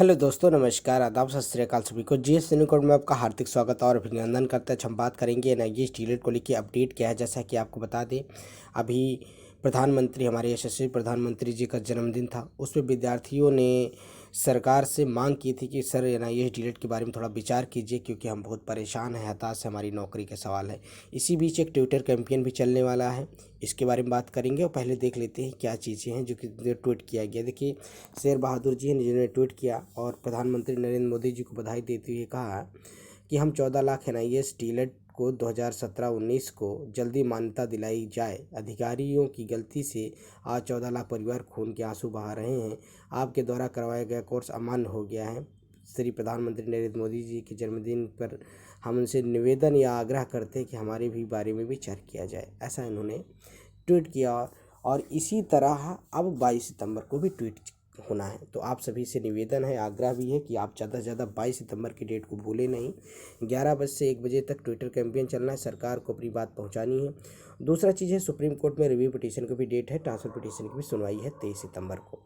Hello दोस्तों, नमस्कार, आदाब, सत श्री अकाल सभी को। जीएस सिनेकोड में आपका हार्दिक स्वागत और अभिनंदन करते हैं। हम बात करेंगे एनआईए डीलेट को लेकर अपडेट क्या है। जैसा कि आपको बता दें, अभी प्रधानमंत्री, हमारे यशस्वी प्रधानमंत्री जी का जन्मदिन था। उसमें विद्यार्थियों ने सरकार से मांग की थी कि सर एनआईए डीलेट के बारे में थोड़ा विचार कीजिए, क्योंकि हम बहुत परेशान हैं, हताश है, हमारी नौकरी का सवाल है। इसी बीच एक ट्विटर कैंपेन भी चलने वाला है, इसके बारे में बात करेंगे। और पहले देख लेते हैं क्या चीज़ें हैं जो कि ट्वीट किया गया। देखिए, शेर बहादुर जी हैं जिन्होंने ट्वीट किया और प्रधानमंत्री नरेंद्र मोदी जी को बधाई देते हुए कहा कि हम 14 लाख एनआईएस डीलेट को 2017-19 को जल्दी मान्यता दिलाई जाए। अधिकारियों की गलती से आज 14 लाख परिवार खून के आंसू बहा रहे हैं। आपके द्वारा करवाया गया कोर्स अमान्य हो गया है। श्री प्रधानमंत्री नरेंद्र मोदी जी के जन्मदिन पर हम उनसे निवेदन या आग्रह करते हैं कि हमारे भी बारे में विचार किया जाए। ऐसा इन्होंने ट्वीट किया। और इसी तरह अब 22 सितंबर को भी ट्वीट होना है। तो आप सभी से निवेदन है, आग्रह भी है कि आप ज़्यादा से ज़्यादा 22 सितंबर की डेट को भूलें नहीं। 11 बजे से 1 बजे तक ट्विटर कैंपेन चलना है, सरकार को अपनी बात पहुंचानी है। दूसरा चीज़ है, सुप्रीम कोर्ट में रिव्यू पिटीशन की भी डेट है, ट्रांसफर पिटीशन की भी सुनवाई है 23 सितंबर को।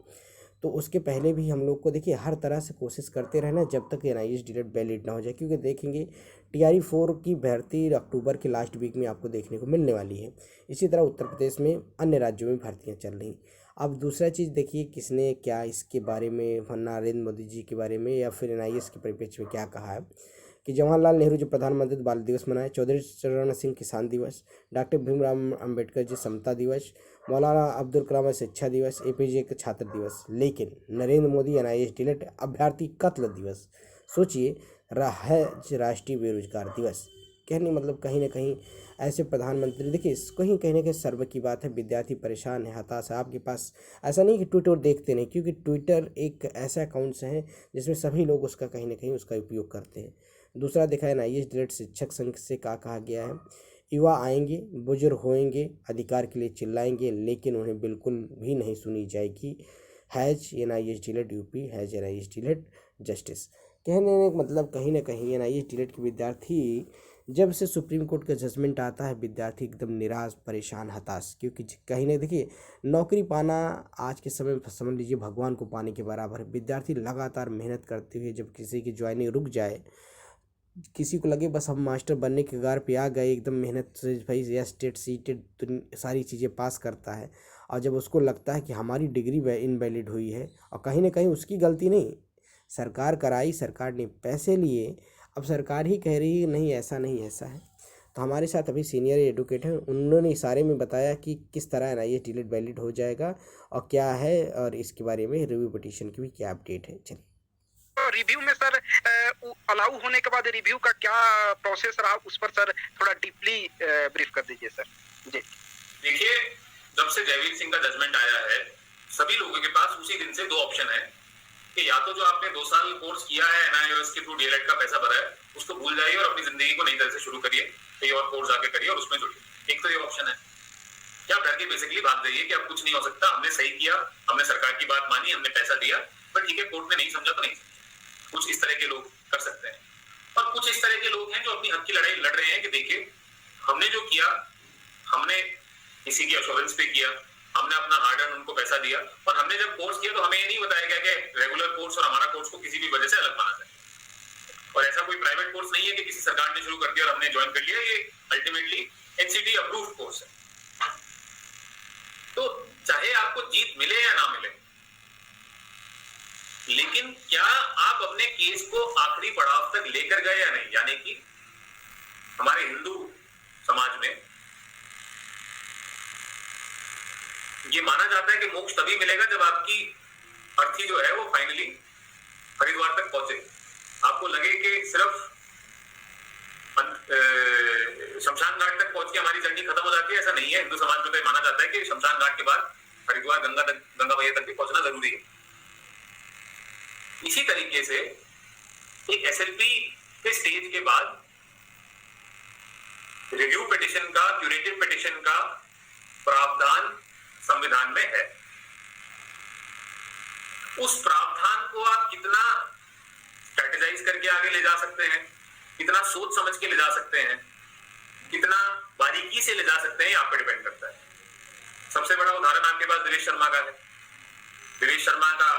तो उसके पहले भी हम लोग को देखिए हर तरह से कोशिश करते रहना जब तक एनआईए डीलेट वैलिड ना हो जाए, क्योंकि देखेंगे टीआरई 4 की भर्ती अक्टूबर के लास्ट वीक में आपको देखने को मिलने वाली है। इसी तरह उत्तर प्रदेश में अन्य राज्यों में भर्तियां चल रही। अब दूसरा चीज़ देखिए, किसने क्या इसके बारे में, नरेंद्र मोदी जी के बारे में या फिर एनआईए के परिप्रेक्ष्य में क्या कहा है कि जवाहरलाल नेहरू जो प्रधानमंत्री बाल दिवस मनाए, चौधरी चरण सिंह किसान दिवस, डॉक्टर भीमराव अम्बेडकर जी समता दिवस, मौलाना अब्दुल कलाम शिक्षा दिवस, एपीजे के छात्र दिवस, लेकिन नरेंद्र मोदी एनआईए डीलेट अभ्यर्थी कत्ल दिवस। सोचिए, राष्ट्रीय बेरोजगार दिवस। कहने मतलब कहीं ना कहीं ऐसे प्रधानमंत्री, देखिए कहीं ना कहीं सर्व की बात है। विद्यार्थी परेशान है, हताश है। आपके पास ऐसा नहीं कि ट्विटर देखते नहीं, क्योंकि ट्विटर एक ऐसा अकाउंट्स है जिसमें सभी लोग उसका कहीं ना कहीं उसका उपयोग करते हैं। दूसरा देखा है एनआईए डीलेट शिक्षक संघ से कहा गया है, युवा आएंगे, बुजुर्ग होएंगे, अधिकार के लिए चिल्लाएंगे, लेकिन उन्हें बिल्कुल भी नहीं सुनी जाएगी। Has NIA delayed UP, has NIA delayed justice. कहने का मतलब कहीं ना कहीं एनआईए डीलेट के विद्यार्थी, जब से सुप्रीम कोर्ट का जजमेंट आता है, विद्यार्थी एकदम निराश, परेशान, हताश, क्योंकि कहीं ना देखिए नौकरी पाना आज के समय में समझ लीजिए भगवान को पाने के बराबर है। विद्यार्थी लगातार मेहनत करते हुए जब किसी की ज्वाइनिंग रुक जाए, किसी को लगे बस हम मास्टर बनने के कगार पे आ गए, एकदम मेहनत से भाई या स्टेट सीटेड तो सारी चीज़ें पास करता है, और जब उसको लगता है कि हमारी डिग्री इनवैलिड हुई है, और कहीं ना कहीं उसकी गलती नहीं, सरकार कराई, सरकार ने पैसे लिए, अब सरकार ही कह रही है नहीं ऐसा नहीं ऐसा है। तो हमारे साथ अभी सीनियर एडवोकेट हैं, उन्होंने इशारे में बताया कि किस तरह एनआईए डीलेट वैलिड हो जाएगा और क्या है, और इसके बारे में रिव्यू पिटीशन की भी क्या अपडेट है। चलिए, रिव्यू में सर अलाउ होने के बाद रिव्यू का क्या प्रोसेस रहा, उस पर सर थोड़ा डीपली ब्रीफ कर दीजिए सर जी। देखिए, जब से जयवीर सिंह का जजमेंट आया है, सभी लोगों के पास उसी दिन से दो ऑप्शन है कि या तो जो आपने 2 साल कोर्स किया है एनआईओएस के थ्रू डीएलएड का पैसा भरा है, उसको भूल जाइए और अपनी जिंदगी को नई तरह से शुरू करिए, कहीं और कोर्स आके करिए और उसमें जुड़िए। एक तो ये ऑप्शन है कि आप डर के बेसिकली भाग जाइए कि अब कुछ नहीं हो सकता, हमने सही किया, हमने सरकार की बात मानी, हमने पैसा दिया, पर ठीक है कोर्ट ने नहीं समझा तो नहीं। कुछ इस तरह के लोग कर सकते हैं, और कुछ इस तरह के लोग हैं जो अपनी हक की लड़ाई लड़ रहे हैं कि देखिए हमने जो किया, हमने किसी की अश्योरेंस पे किया, हमने अपना हार्ड अर्न उनको पैसा दिया, और हमने जब कोर्स किया तो हमें ये नहीं बताया गया कि रेगुलर कोर्स और हमारा कोर्स को किसी भी वजह से अलग माना जाए। और ऐसा कोई प्राइवेट कोर्स नहीं है कि किसी सरकार ने शुरू कर दिया और हमने ज्वाइन कर लिया, ये अल्टीमेटली एनसीटी अप्रूव्ड कोर्स है। तो चाहे आपको जीत मिले या ना मिले, लेकिन क्या आप अपने केस को आखिरी पड़ाव तक लेकर गए या नहीं। यानी कि हमारे हिंदू समाज में ये माना जाता है कि मोक्ष तभी मिलेगा जब आपकी अर्थी जो है वो फाइनली हरिद्वार तक पहुंचे। आपको लगे कि सिर्फ शमशान घाट तक पहुंच के हमारी जर्नी खत्म हो जाती है, ऐसा नहीं है। हिंदू समाज में तो माना जाता है कि शमशान घाट के बाद हरिद्वार गंगा मैया तक भी पहुंचना जरूरी है। इसी तरीके से एक एसएलपी के स्टेज के बाद रिव्यू पिटीशन का, क्यूरेटिव पिटीशन का प्रावधान संविधान में है। उस प्रावधान को आप कितना स्ट्रेटेजाइज करके आगे ले जा सकते हैं, कितना सोच समझ के ले जा सकते हैं, कितना बारीकी से ले जा सकते हैं, आप पे डिपेंड करता है। सबसे बड़ा उदाहरण आपके पास दिनेश शर्मा का है। दिनेश शर्मा का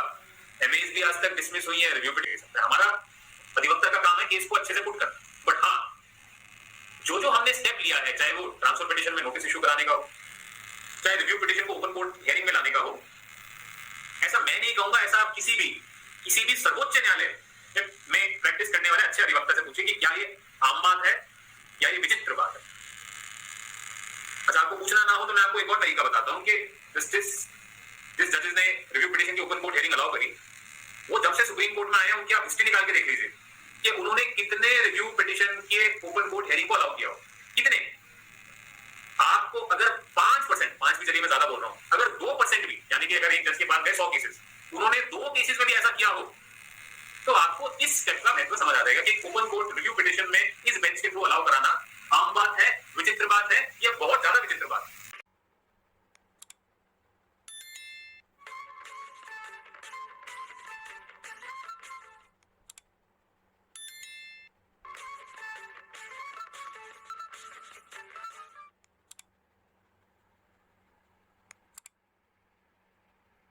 एमएस भी आज तक डिसमिस हुई है, रिव्यू पिटीशन। हमारा अधिवक्ता का काम है केस को अच्छे से पुट करना, बट हाँ जो हमने स्टेप लिया है, चाहे वो ट्रांसफर पिटीशन में नोटिस इशू कराने का हो, चाहे रिव्यू पिटीशन को ओपन कोर्ट हियरिंग में लाने का हो, ऐसा मैं नहीं कहूंगा, ऐसा आप किसी भी सर्वोच्च न्यायालय में प्रैक्टिस करने वाले अच्छे अधिवक्ता से पूछिए कि क्या ये आम बात है या ये विचित्र बात है। अच्छा, आपको पूछना ना हो तो मैं आपको एक और तरीका बताता हूं कि जिस जजेस ने रिव्यू पिटीशन की ओपन कोर्ट हियरिंग अलाउ करी, वो जब से सुप्रीम कोर्ट में आए हैं उनकी आप हिस्ट्री निकाल के देख लीजिए कि उन्होंने कितने रिव्यू पिटीशन के ओपन कोर्ट हियरिंग को अलाउ किया हो। कितने? आपको अगर 5%, 5 भी चलिए मैं ज्यादा बोल रहा हूं, अगर 2% भी, यानी कि अगर एक जज के पास गए 100 केसेस, उन्होंने 2 केसेस में भी ऐसा किया हो, तो आपको इस स्टेप का महत्व समझ आ जाएगा कि ओपन कोर्ट रिव्यू पिटीशन में इस बेंच के थ्रू अलाउ कराना आम बात है, विचित्र बात है, या बहुत ज्यादा विचित्र बात है।